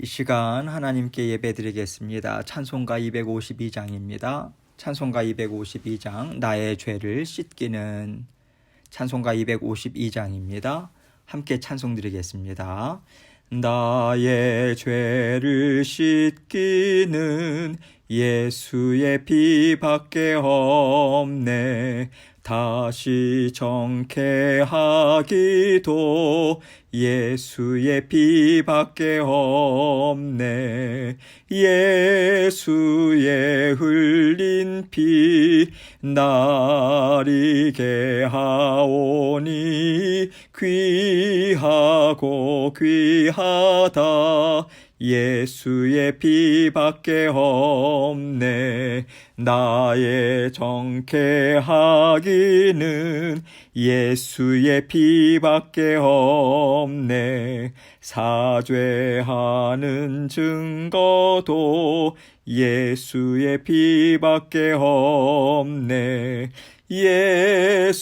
이 시간 하나님께 예배드리겠습니다. 찬송가 252장입니다. 찬송가 252장 나의 죄를 씻기는 찬송가 252장입니다. 함께 찬송 드리겠습니다. 나의 죄를 씻기는 예수의 피밖에 없네. 다시 정케하기도 예수의 피밖에 없네. 예수의 흘린 피 나리게 하오니 귀하고 귀하다. 예수의 피밖에 없네. 나의 정케하기는 예수의 피밖에 없네. 사죄하는 증거도 예수의 피밖에 없네. 예수의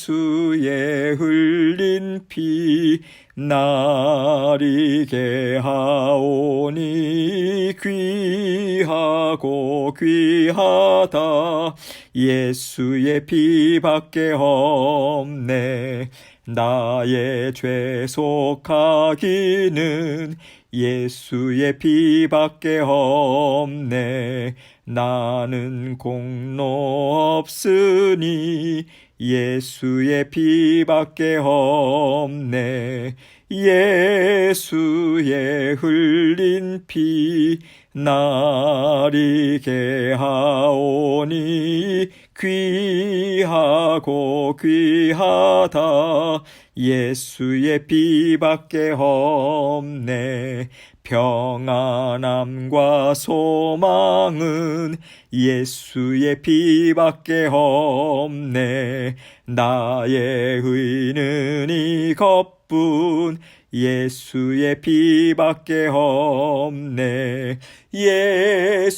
흘린 피 나리게 하오니 귀하고 귀하다. 예수의 피밖에 없네. 나의 죄 속하기는 예수의 피밖에 없네. 나는 공로 없으니 예수의 피밖에 없네. 예수의 흘린 피 나리게 하오니 귀하고 귀하다. 예수의 피밖에 없네. 평안함과 소망은 예수의 피밖에 없네. 나의 의는 이것뿐 예수의 피밖에 없네. 예수의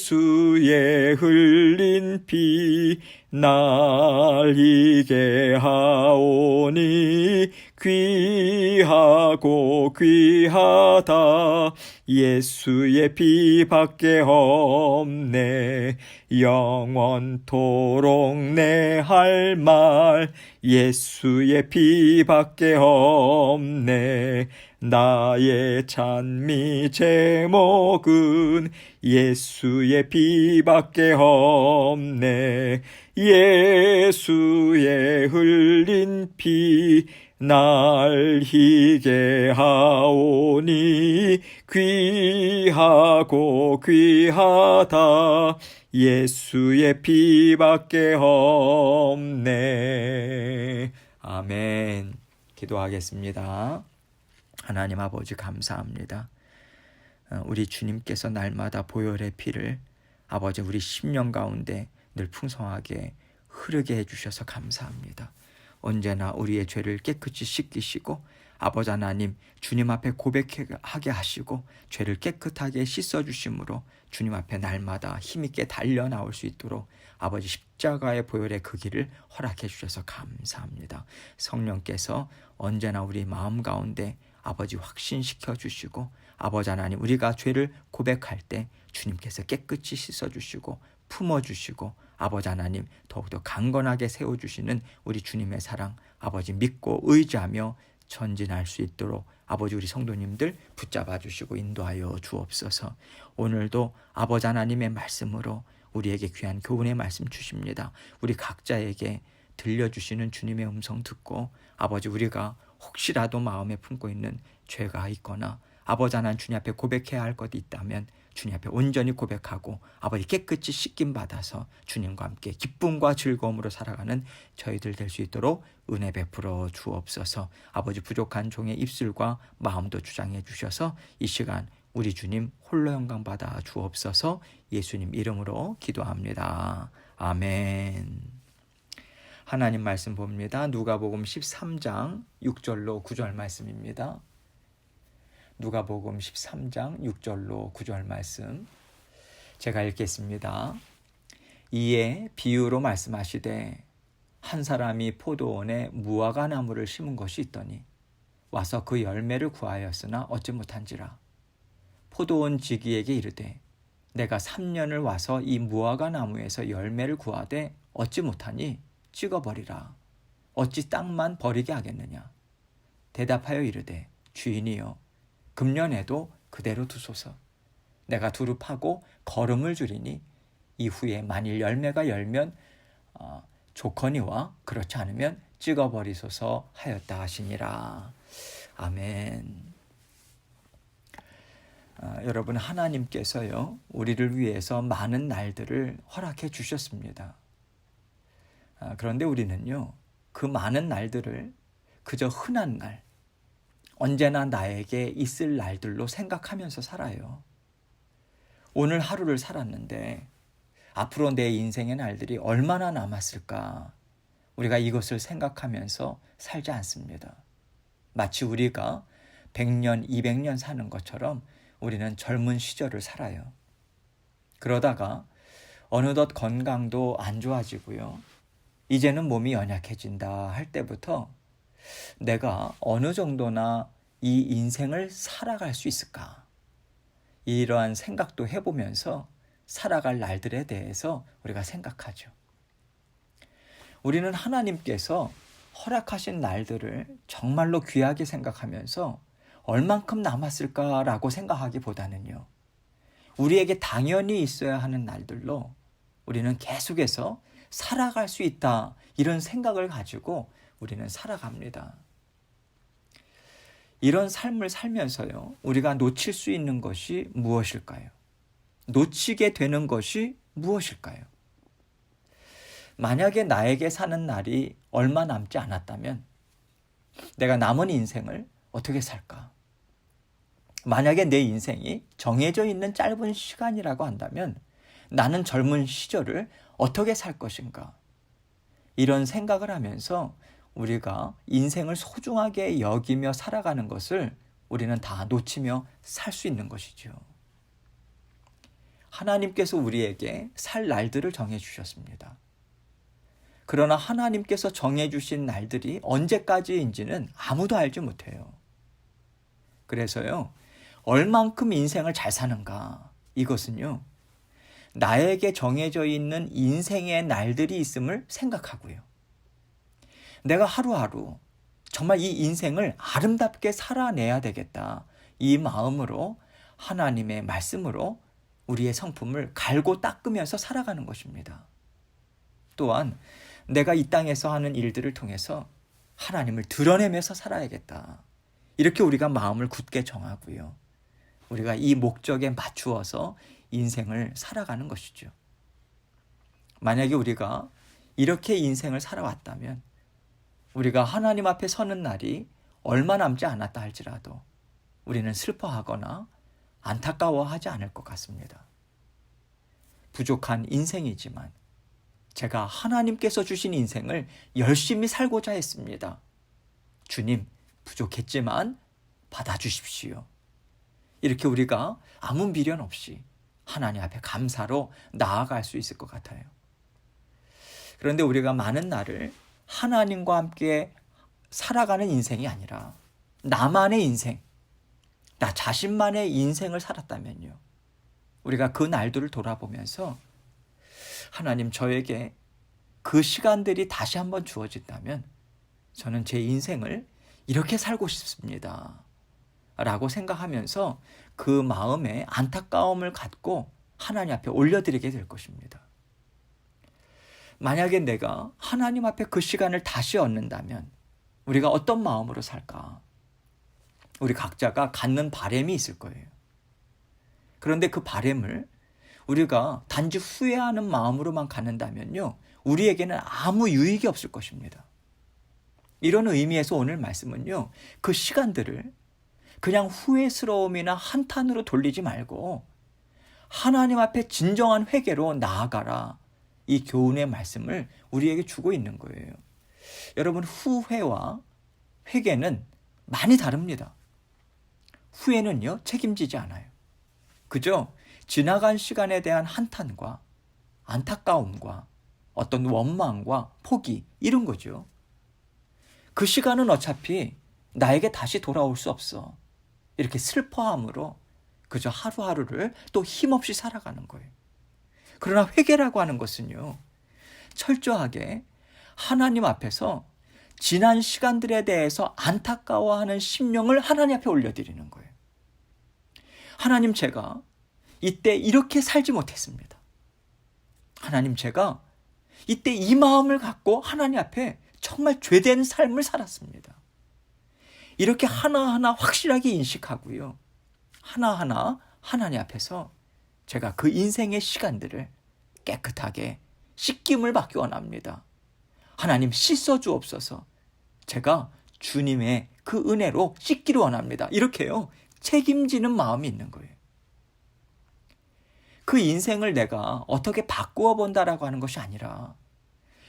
흘린 피 날리게 하오니 귀하고 귀하다. 예수의 피밖에 없네. 영원토록 내 할 말 예수의 피밖에 없네. 나의 찬미 제목은 예수의 피밖에 없네. 예수의 흘린 피 날히게 하오니 귀하고 귀하다. 예수의 피밖에 없네. 아멘. 기도하겠습니다. 하나님 아버지 감사합니다. 우리 주님께서 날마다 보혈의 피를 아버지 우리 심령 가운데 늘 풍성하게 흐르게 해주셔서 감사합니다. 언제나 우리의 죄를 깨끗이 씻기시고 아버지 하나님 주님 앞에 고백하게 하시고 죄를 깨끗하게 씻어주심으로 주님 앞에 날마다 힘있게 달려나올 수 있도록 아버지 십자가의 보혈의 그 길을 허락해 주셔서 감사합니다. 성령께서 언제나 우리 마음 가운데 아버지 확신시켜 주시고 아버지 하나님 우리가 죄를 고백할 때 주님께서 깨끗이 씻어주시고 품어주시고 아버지 하나님 더욱더 강건하게 세워주시는 우리 주님의 사랑 아버지 믿고 의지하며 전진할 수 있도록 아버지 우리 성도님들 붙잡아 주시고 인도하여 주옵소서. 오늘도 아버지 하나님의 말씀으로 우리에게 귀한 교훈의 말씀 주십니다. 우리 각자에게 들려주시는 주님의 음성 듣고 아버지 우리가 혹시라도 마음에 품고 있는 죄가 있거나 아버지 하나님 주님 앞에 고백해야 할 것이 있다면 주님 앞에 온전히 고백하고 아버지 깨끗이 씻김 받아서 주님과 함께 기쁨과 즐거움으로 살아가는 저희들 될 수 있도록 은혜 베풀어 주옵소서. 아버지 부족한 종의 입술과 마음도 주장해 주셔서 이 시간 우리 주님 홀로 영광 받아 주옵소서. 예수님 이름으로 기도합니다. 아멘. 하나님 말씀 봅니다. 누가복음 13장 6절로 9절 말씀입니다. 누가복음 13장 6절로 9절 말씀 제가 읽겠습니다. 이에 비유로 말씀하시되 한 사람이 포도원에 무화과 나무를 심은 것이 있더니 와서 그 열매를 구하였으나 얻지 못한지라. 포도원 지기에게 이르되 내가 3년을 와서 이 무화과 나무에서 열매를 구하되 얻지 못하니 찍어버리라. 어찌 땅만 버리게 하겠느냐. 대답하여 이르되 주인이여 금년에도 그대로 두소서. 내가 두루 파고 거름을 주리니 이후에 만일 열매가 열면 좋거니와 그렇지 않으면 찍어버리소서 하였다 하시니라. 아멘. 여러분, 하나님께서요 우리를 위해서 많은 날들을 허락해 주셨습니다. 그런데 우리는요 그 많은 날들을 그저 흔한 날, 언제나 나에게 있을 날들로 생각하면서 살아요. 오늘 하루를 살았는데 앞으로 내 인생의 날들이 얼마나 남았을까, 우리가 이것을 생각하면서 살지 않습니다. 마치 우리가 100년, 200년 사는 것처럼 우리는 젊은 시절을 살아요. 그러다가 어느덧 건강도 안 좋아지고요. 이제는 몸이 연약해진다 할 때부터 내가 어느 정도나 이 인생을 살아갈 수 있을까? 이러한 생각도 해보면서 살아갈 날들에 대해서 우리가 생각하죠. 우리는 하나님께서 허락하신 날들을 정말로 귀하게 생각하면서 얼만큼 남았을까라고 생각하기보다는요, 우리에게 당연히 있어야 하는 날들로 우리는 계속해서 살아갈 수 있다, 이런 생각을 가지고 우리는 살아갑니다. 이런 삶을 살면서요, 우리가 놓칠 수 있는 것이 무엇일까요? 놓치게 되는 것이 무엇일까요? 만약에 나에게 사는 날이 얼마 남지 않았다면 내가 남은 인생을 어떻게 살까? 만약에 내 인생이 정해져 있는 짧은 시간이라고 한다면 나는 젊은 시절을 어떻게 살 것인가? 이런 생각을 하면서 우리가 인생을 소중하게 여기며 살아가는 것을 우리는 다 놓치며 살 수 있는 것이죠. 하나님께서 우리에게 살 날들을 정해주셨습니다. 그러나 하나님께서 정해주신 날들이 언제까지인지는 아무도 알지 못해요. 그래서요, 얼만큼 인생을 잘 사는가, 이것은요, 나에게 정해져 있는 인생의 날들이 있음을 생각하고요. 내가 하루하루 정말 이 인생을 아름답게 살아내야 되겠다, 이 마음으로 하나님의 말씀으로 우리의 성품을 갈고 닦으면서 살아가는 것입니다. 또한 내가 이 땅에서 하는 일들을 통해서 하나님을 드러내면서 살아야겠다, 이렇게 우리가 마음을 굳게 정하고요, 우리가 이 목적에 맞추어서 인생을 살아가는 것이죠. 만약에 우리가 이렇게 인생을 살아왔다면 우리가 하나님 앞에 서는 날이 얼마 남지 않았다 할지라도 우리는 슬퍼하거나 안타까워하지 않을 것 같습니다. 부족한 인생이지만 제가 하나님께서 주신 인생을 열심히 살고자 했습니다. 주님, 부족했지만 받아주십시오. 이렇게 우리가 아무 미련 없이 하나님 앞에 감사로 나아갈 수 있을 것 같아요. 그런데 우리가 많은 날을 하나님과 함께 살아가는 인생이 아니라 나만의 인생, 나 자신만의 인생을 살았다면요, 우리가 그 날들을 돌아보면서 하나님, 저에게 그 시간들이 다시 한번 주어진다면 저는 제 인생을 이렇게 살고 싶습니다 라고 생각하면서 그 마음에 안타까움을 갖고 하나님 앞에 올려드리게 될 것입니다. 만약에 내가 하나님 앞에 그 시간을 다시 얻는다면 우리가 어떤 마음으로 살까? 우리 각자가 갖는 바람이 있을 거예요. 그런데 그 바람을 우리가 단지 후회하는 마음으로만 갖는다면요, 우리에게는 아무 유익이 없을 것입니다. 이런 의미에서 오늘 말씀은요, 그 시간들을 그냥 후회스러움이나 한탄으로 돌리지 말고 하나님 앞에 진정한 회개로 나아가라, 이 교훈의 말씀을 우리에게 주고 있는 거예요. 여러분, 후회와 회개는 많이 다릅니다. 후회는요, 책임지지 않아요. 그저 지나간 시간에 대한 한탄과 안타까움과 어떤 원망과 포기, 이런 거죠. 그 시간은 어차피 나에게 다시 돌아올 수 없어, 이렇게 슬퍼함으로 그저 하루하루를 또 힘없이 살아가는 거예요. 그러나 회개라고 하는 것은요, 철저하게 하나님 앞에서 지난 시간들에 대해서 안타까워하는 심령을 하나님 앞에 올려드리는 거예요. 하나님, 제가 이때 이렇게 살지 못했습니다. 하나님, 제가 이때 이 마음을 갖고 하나님 앞에 정말 죄된 삶을 살았습니다. 이렇게 하나하나 확실하게 인식하고요, 하나하나 하나님 앞에서 제가 그 인생의 시간들을 깨끗하게 씻김을 받기 원합니다. 하나님, 씻어 주옵소서. 제가 주님의 그 은혜로 씻기를 원합니다. 이렇게요, 책임지는 마음이 있는 거예요. 그 인생을 내가 어떻게 바꾸어 본다라고 하는 것이 아니라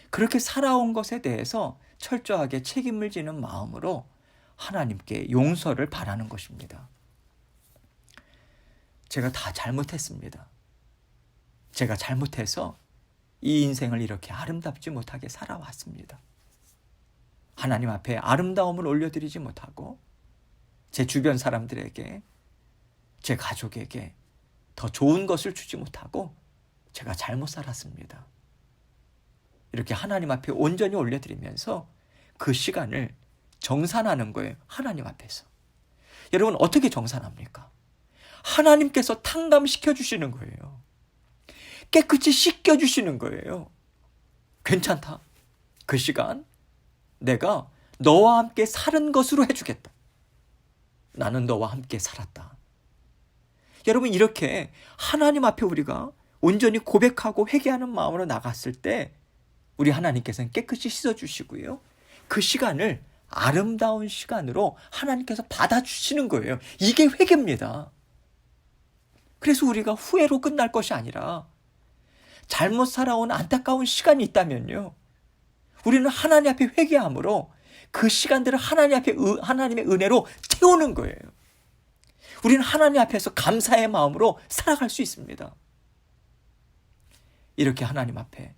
그렇게 살아온 것에 대해서 철저하게 책임을 지는 마음으로 하나님께 용서를 바라는 것입니다. 제가 다 잘못했습니다. 제가 잘못해서 이 인생을 이렇게 아름답지 못하게 살아왔습니다. 하나님 앞에 아름다움을 올려드리지 못하고 제 주변 사람들에게, 제 가족에게 더 좋은 것을 주지 못하고 제가 잘못 살았습니다. 이렇게 하나님 앞에 온전히 올려드리면서 그 시간을 정산하는 거예요. 하나님 앞에서. 여러분, 어떻게 정산합니까? 하나님께서 탕감시켜 주시는 거예요. 깨끗이 씻겨 주시는 거예요. 괜찮다. 그 시간 내가 너와 함께 살은 것으로 해주겠다. 나는 너와 함께 살았다. 여러분, 이렇게 하나님 앞에 우리가 온전히 고백하고 회개하는 마음으로 나갔을 때 우리 하나님께서는 깨끗이 씻어주시고요, 그 시간을 아름다운 시간으로 하나님께서 받아주시는 거예요. 이게 회개입니다. 그래서 우리가 후회로 끝날 것이 아니라 잘못 살아온 안타까운 시간이 있다면요, 우리는 하나님 앞에 회개함으로 그 시간들을 하나님 앞에 하나님의 은혜로 채우는 거예요. 우리는 하나님 앞에서 감사의 마음으로 살아갈 수 있습니다. 이렇게 하나님 앞에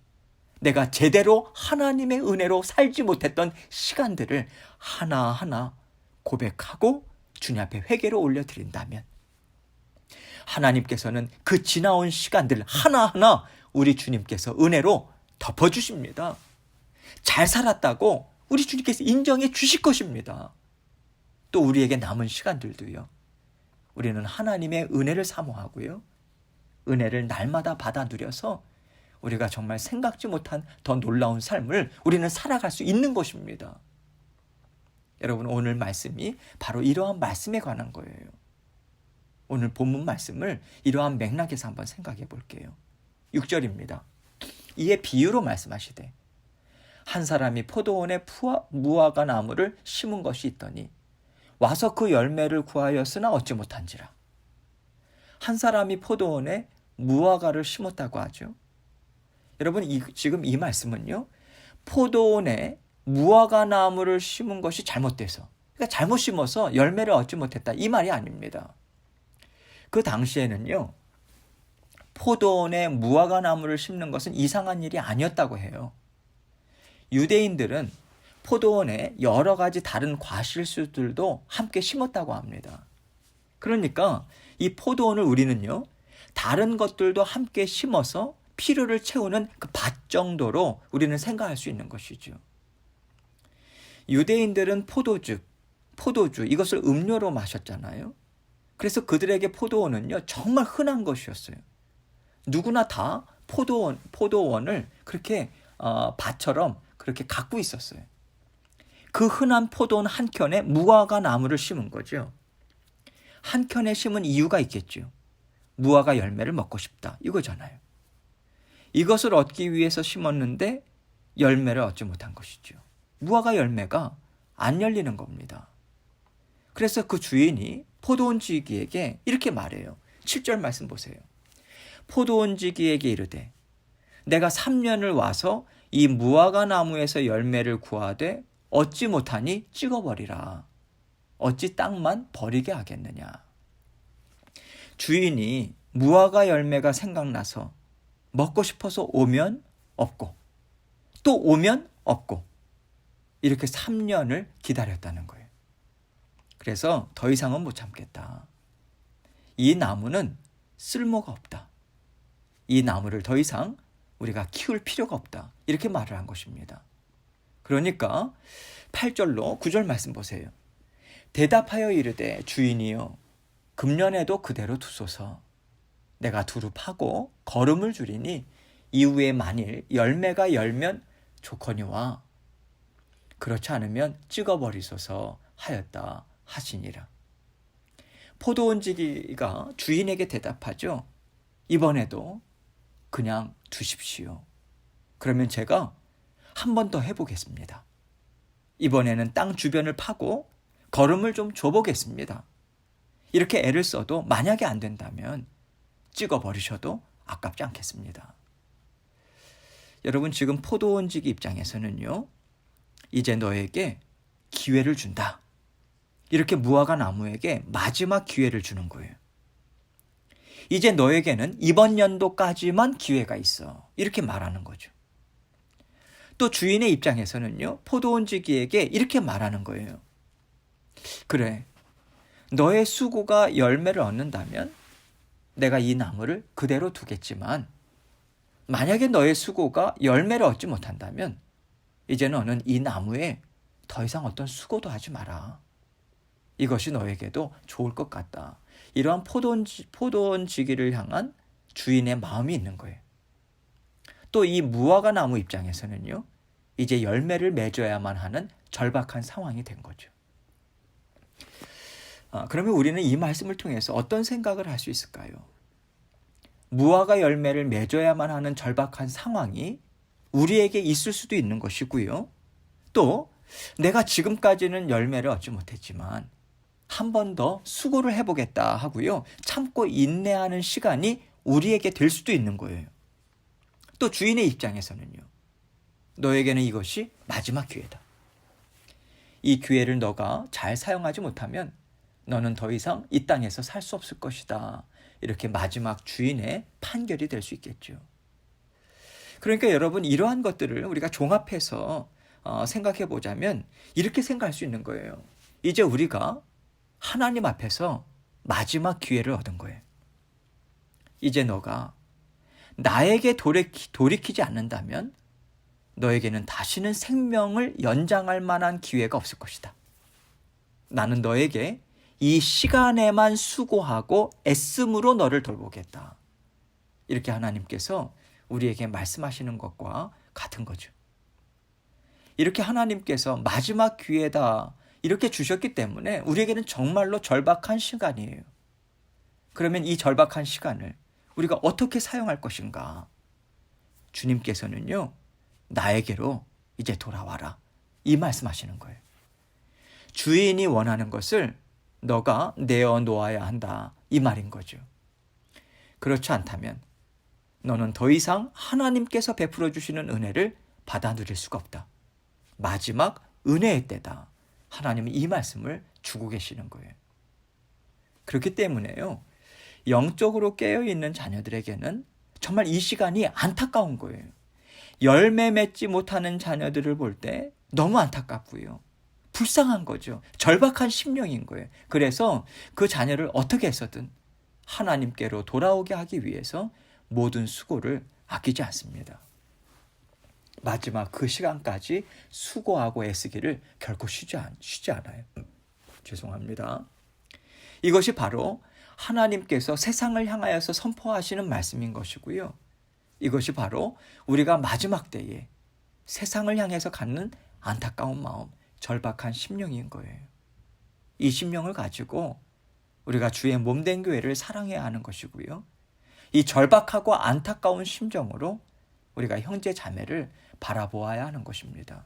내가 제대로 하나님의 은혜로 살지 못했던 시간들을 하나하나 고백하고 주님 앞에 회개로 올려드린다면 하나님께서는 그 지나온 시간들 하나하나 우리 주님께서 은혜로 덮어주십니다. 잘 살았다고 우리 주님께서 인정해 주실 것입니다. 또 우리에게 남은 시간들도요, 우리는 하나님의 은혜를 사모하고요, 은혜를 날마다 받아 누려서 우리가 정말 생각지 못한 더 놀라운 삶을 우리는 살아갈 수 있는 것입니다. 여러분, 오늘 말씀이 바로 이러한 말씀에 관한 거예요. 오늘 본문 말씀을 이러한 맥락에서 한번 생각해 볼게요. 6절입니다. 이에 비유로 말씀하시되 한 사람이 포도원에 무화과 나무를 심은 것이 있더니 와서 그 열매를 구하였으나 얻지 못한지라. 한 사람이 포도원에 무화과를 심었다고 하죠. 여러분, 지금 이 말씀은요, 포도원에 무화과 나무를 심은 것이 잘못돼서, 그러니까 잘못 심어서 열매를 얻지 못했다, 이 말이 아닙니다. 그 당시에는요, 포도원에 무화과 나무를 심는 것은 이상한 일이 아니었다고 해요. 유대인들은 포도원에 여러 가지 다른 과실수들도 함께 심었다고 합니다. 그러니까 이 포도원을 우리는요, 다른 것들도 함께 심어서 필요를 채우는 그 밭 정도로 우리는 생각할 수 있는 것이죠. 유대인들은 포도주 이것을 음료로 마셨잖아요. 그래서 그들에게 포도원은요, 정말 흔한 것이었어요. 누구나 다 포도원을 그렇게 밭처럼 그렇게 갖고 있었어요. 그 흔한 포도원 한 켠에 무화과 나무를 심은 거죠. 한 켠에 심은 이유가 있겠죠. 무화과 열매를 먹고 싶다, 이거잖아요. 이것을 얻기 위해서 심었는데 열매를 얻지 못한 것이죠. 무화과 열매가 안 열리는 겁니다. 그래서 그 주인이 포도원지기에게 이렇게 말해요. 7절 말씀 보세요. 포도원지기에게 이르되 내가 3년을 와서 이 무화과 나무에서 열매를 구하되 얻지 못하니 찍어버리라. 어찌 땅만 버리게 하겠느냐. 주인이 무화과 열매가 생각나서 먹고 싶어서 오면 없고 또 오면 없고 이렇게 3년을 기다렸다는 거예요. 그래서 더 이상은 못 참겠다. 이 나무는 쓸모가 없다. 이 나무를 더 이상 우리가 키울 필요가 없다. 이렇게 말을 한 것입니다. 그러니까 8절로 9절 말씀 보세요. 대답하여 이르되 주인이여 금년에도 그대로 두소서. 내가 두루 파고 거름을 줄이니 이후에 만일 열매가 열면 좋거니와 그렇지 않으면 찍어버리소서 하였다 하시니라. 포도원지기가 주인에게 대답하죠. 이번에도 그냥 두십시오. 그러면 제가 한 번 더 해보겠습니다. 이번에는 땅 주변을 파고 거름을 좀 줘보겠습니다. 이렇게 애를 써도 만약에 안 된다면 찍어버리셔도 아깝지 않겠습니다. 여러분, 지금 포도원지기 입장에서는요, 이제 너에게 기회를 준다. 이렇게 무화과 나무에게 마지막 기회를 주는 거예요. 이제 너에게는 이번 연도까지만 기회가 있어. 이렇게 말하는 거죠. 또 주인의 입장에서는요, 포도원지기에게 이렇게 말하는 거예요. 그래, 너의 수고가 열매를 얻는다면 내가 이 나무를 그대로 두겠지만 만약에 너의 수고가 열매를 얻지 못한다면 이제 너는 이 나무에 더 이상 어떤 수고도 하지 마라. 이것이 너에게도 좋을 것 같다. 이러한 포도원지기를 향한 주인의 마음이 있는 거예요. 또 이 무화과 나무 입장에서는요, 이제 열매를 맺어야만 하는 절박한 상황이 된 거죠. 그러면 우리는 이 말씀을 통해서 어떤 생각을 할 수 있을까요? 무화과 열매를 맺어야만 하는 절박한 상황이 우리에게 있을 수도 있는 것이고요. 또 내가 지금까지는 열매를 얻지 못했지만 한 번 더 수고를 해보겠다 하고요. 참고 인내하는 시간이 우리에게 될 수도 있는 거예요. 또 주인의 입장에서는요. 너에게는 이것이 마지막 기회다. 이 기회를 너가 잘 사용하지 못하면 너는 더 이상 이 땅에서 살 수 없을 것이다. 이렇게 마지막 주인의 판결이 될 수 있겠죠. 그러니까 여러분, 이러한 것들을 우리가 종합해서 생각해 보자면 이렇게 생각할 수 있는 거예요. 이제 우리가 하나님 앞에서 마지막 기회를 얻은 거예요. 이제 너가 나에게 돌이키지 않는다면 너에게는 다시는 생명을 연장할 만한 기회가 없을 것이다. 나는 너에게 이 시간에만 수고하고 애씀으로 너를 돌보겠다. 이렇게 하나님께서 우리에게 말씀하시는 것과 같은 거죠. 이렇게 하나님께서 마지막 기회다 이렇게 주셨기 때문에 우리에게는 정말로 절박한 시간이에요. 그러면 이 절박한 시간을 우리가 어떻게 사용할 것인가? 주님께서는요, 나에게로 이제 돌아와라. 이 말씀하시는 거예요. 주인이 원하는 것을 너가 내어놓아야 한다. 이 말인 거죠. 그렇지 않다면 너는 더 이상 하나님께서 베풀어 주시는 은혜를 받아 누릴 수가 없다. 마지막 은혜의 때다. 하나님은 이 말씀을 주고 계시는 거예요. 그렇기 때문에요, 영적으로 깨어있는 자녀들에게는 정말 이 시간이 안타까운 거예요. 열매 맺지 못하는 자녀들을 볼 때 너무 안타깝고요. 불쌍한 거죠. 절박한 심령인 거예요. 그래서 그 자녀를 어떻게 해서든 하나님께로 돌아오게 하기 위해서 모든 수고를 아끼지 않습니다. 마지막 그 시간까지 수고하고 애쓰기를 결코 쉬지 않아요. 죄송합니다. 이것이 바로 하나님께서 세상을 향하여서 선포하시는 말씀인 것이고요. 이것이 바로 우리가 마지막 때에 세상을 향해서 갖는 안타까운 마음, 절박한 심령인 거예요. 이 심령을 가지고 우리가 주의 몸된 교회를 사랑해야 하는 것이고요. 이 절박하고 안타까운 심정으로 우리가 형제 자매를 바라보아야 하는 것입니다.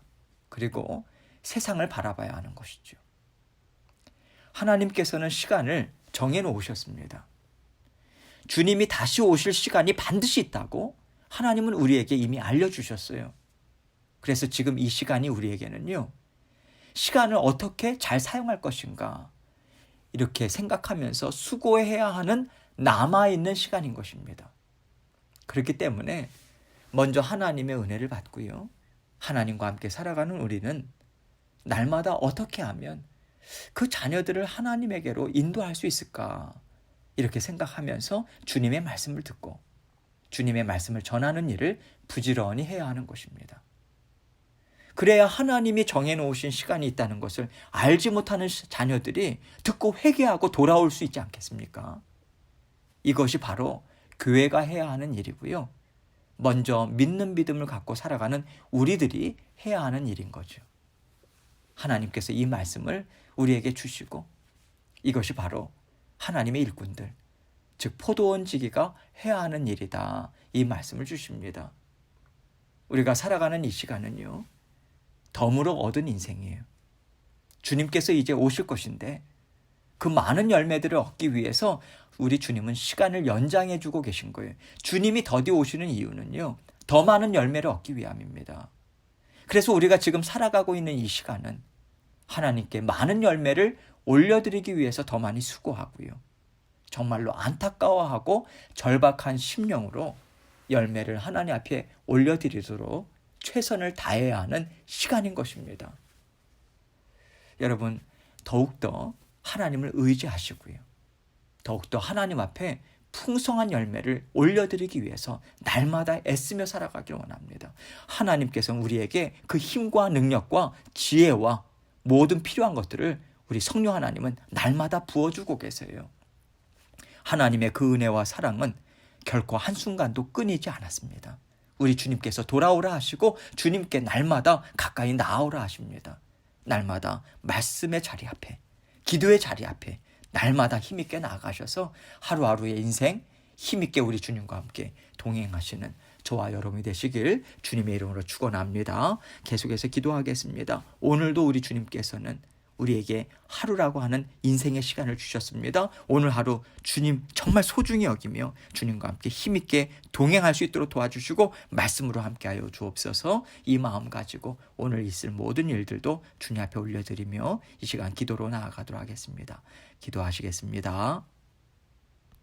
그리고 세상을 바라봐야 하는 것이죠. 하나님께서는 시간을 정해놓으셨습니다. 주님이 다시 오실 시간이 반드시 있다고 하나님은 우리에게 이미 알려주셨어요. 그래서 지금 이 시간이 우리에게는요, 시간을 어떻게 잘 사용할 것인가 이렇게 생각하면서 수고해야 하는 남아있는 시간인 것입니다. 그렇기 때문에 먼저 하나님의 은혜를 받고요, 하나님과 함께 살아가는 우리는 날마다 어떻게 하면 그 자녀들을 하나님에게로 인도할 수 있을까? 이렇게 생각하면서 주님의 말씀을 듣고 주님의 말씀을 전하는 일을 부지런히 해야 하는 것입니다. 그래야 하나님이 정해놓으신 시간이 있다는 것을 알지 못하는 자녀들이 듣고 회개하고 돌아올 수 있지 않겠습니까? 이것이 바로 교회가 해야 하는 일이고요. 먼저 믿는 믿음을 갖고 살아가는 우리들이 해야 하는 일인 거죠. 하나님께서 이 말씀을 우리에게 주시고 이것이 바로 하나님의 일꾼들, 즉 포도원지기가 해야 하는 일이다. 이 말씀을 주십니다. 우리가 살아가는 이 시간은요, 덤으로 얻은 인생이에요. 주님께서 이제 오실 것인데 그 많은 열매들을 얻기 위해서 우리 주님은 시간을 연장해 주고 계신 거예요. 주님이 더디 오시는 이유는요, 더 많은 열매를 얻기 위함입니다. 그래서 우리가 지금 살아가고 있는 이 시간은 하나님께 많은 열매를 올려드리기 위해서 더 많이 수고하고요. 정말로 안타까워하고 절박한 심령으로 열매를 하나님 앞에 올려드리도록 최선을 다해야 하는 시간인 것입니다. 여러분, 더욱더 하나님을 의지하시고요. 더욱더 하나님 앞에 풍성한 열매를 올려드리기 위해서 날마다 애쓰며 살아가길 원합니다. 하나님께서는 우리에게 그 힘과 능력과 지혜와 모든 필요한 것들을 우리 성령 하나님은 날마다 부어주고 계세요. 하나님의 그 은혜와 사랑은 결코 한순간도 끊이지 않았습니다. 우리 주님께서 돌아오라 하시고 주님께 날마다 가까이 나아오라 하십니다. 날마다 말씀의 자리 앞에, 기도의 자리 앞에 날마다 힘있게 나아가셔서 하루하루의 인생 힘있게 우리 주님과 함께 동행하시는 저와 여러분이 되시길 주님의 이름으로 축원합니다. 계속해서 기도하겠습니다. 오늘도 우리 주님께서는 우리에게 하루라고 하는 인생의 시간을 주셨습니다. 오늘 하루 주님 정말 소중히 여기며 주님과 함께 힘있게 동행할 수 있도록 도와주시고 말씀으로 함께하여 주옵소서. 이 마음 가지고 오늘 있을 모든 일들도 주님 앞에 올려드리며 이 시간 기도로 나아가도록 하겠습니다. 기도하시겠습니다.